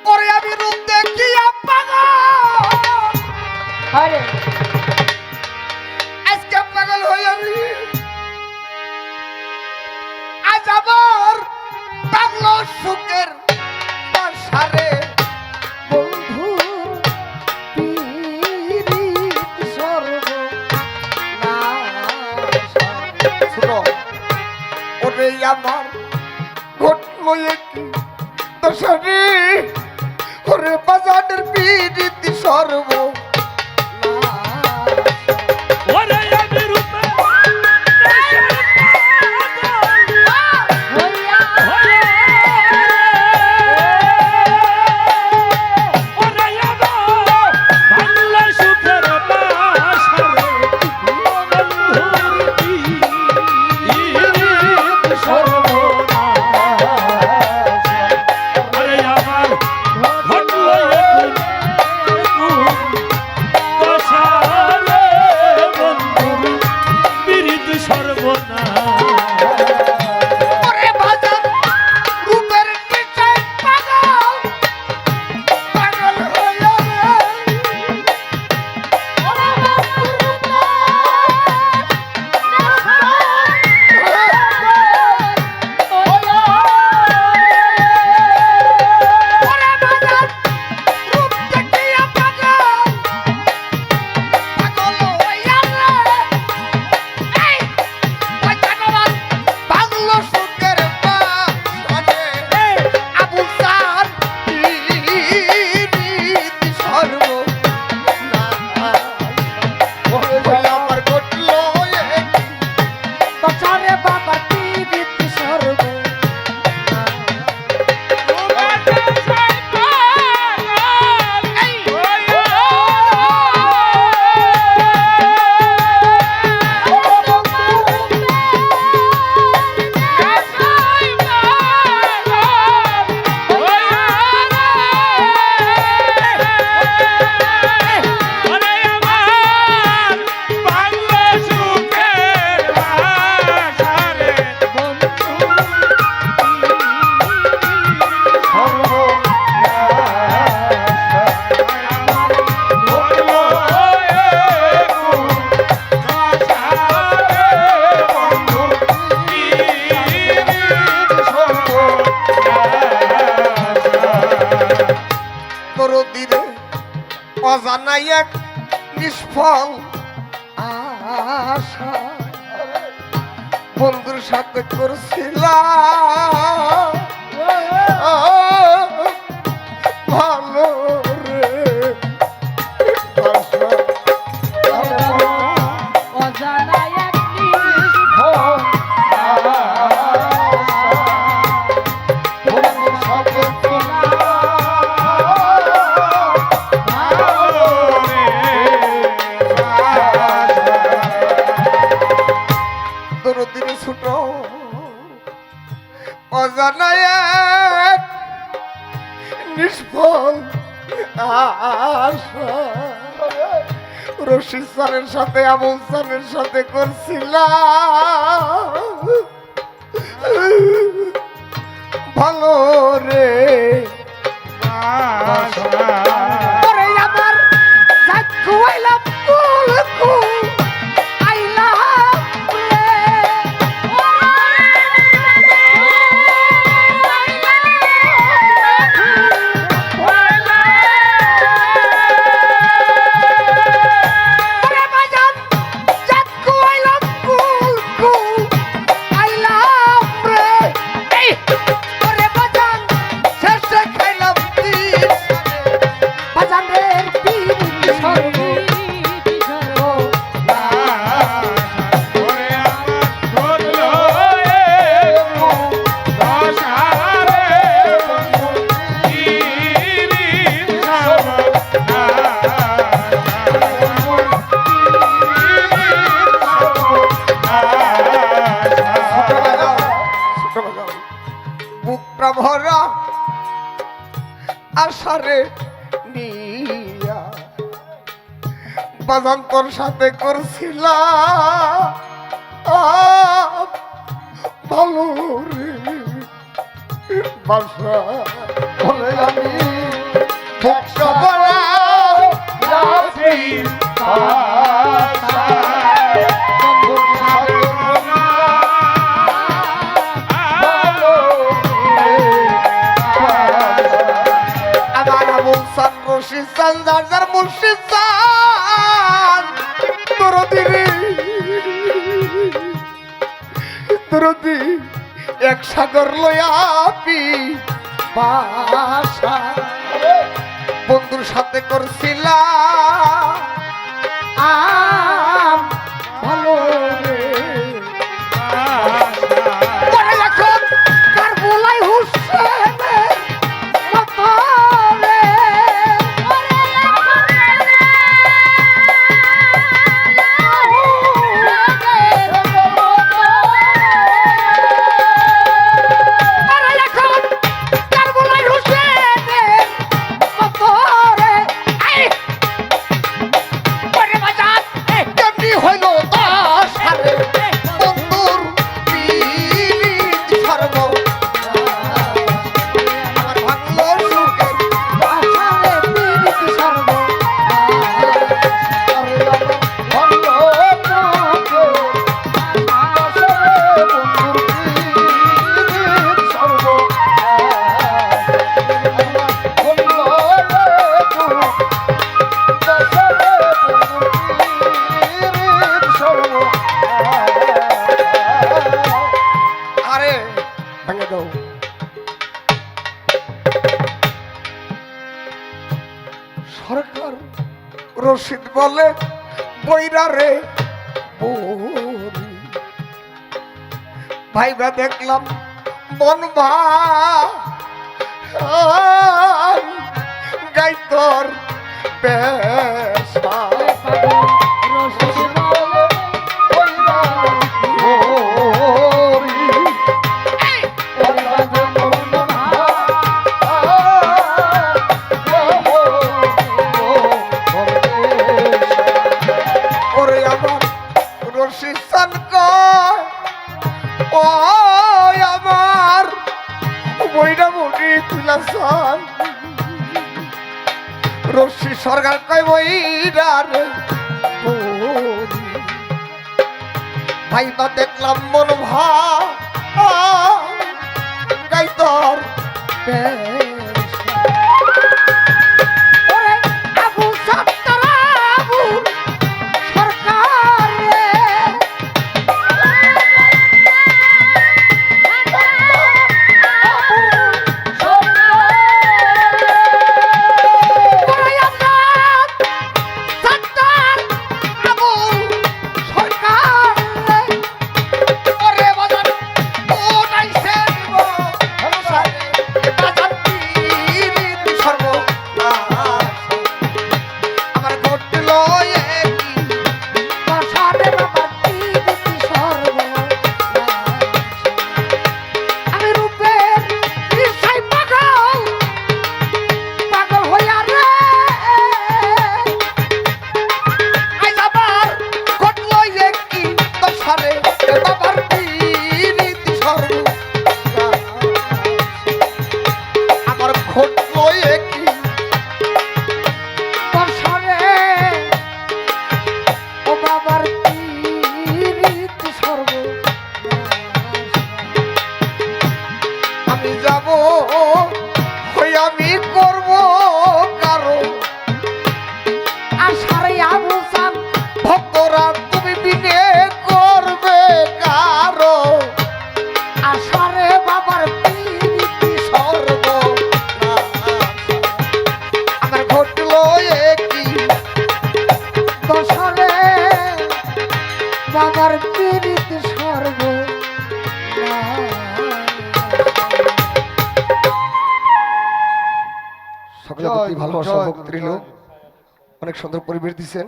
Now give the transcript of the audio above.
ওরে আমি রূপ দেখিয়া পাগল, আরে আজকে পাগল হই আমি। আজ আমার পাগল সুখের বাসারে বন্ধু পীড়িত সর্বনাশা। শুনো, ওরে আমার ঘটলো কি দশারে, ওরে বাজারের পীড়িত সর্ব অজানাই এক নিষ্ফল আশা বন্ধুর সাথে করছিলাম ভালো রে অজানা এক নিষ্ফল বন্ধুর সাথে ছোট অজানায় এক নিষ্ফল আশা রশিদ স্যারের সাথে আবুল স্যারের সাথে করছিলাম ভালো রে ওরে আমার সাক্ষু আইলাম কুল কুল ভরা আশারে নিয়া বাজান তোর সাথে করছিলাম ভালো রে বাসা বলে আমি একশো বলা আমার আবুল সান রশিদ সান যার মুর্শিদ সান দরদি এক সাগর লয়াপি বাসা বন্ধুর সাথে করছিলাম ভালো রে পরে এখন কার বলাই হুসেনের মতো রে সরকার রশিদ বলে বইরা রে ভাইবা দেখলাম মন গাই তোর পেশা রশি সরকার কয় বইরার ভাইবা দেখলাম মন গাই তোর সকলে ভালোবাসা ভক্তির লোক অনেক সুন্দর পরিবেশ দিচ্ছেন।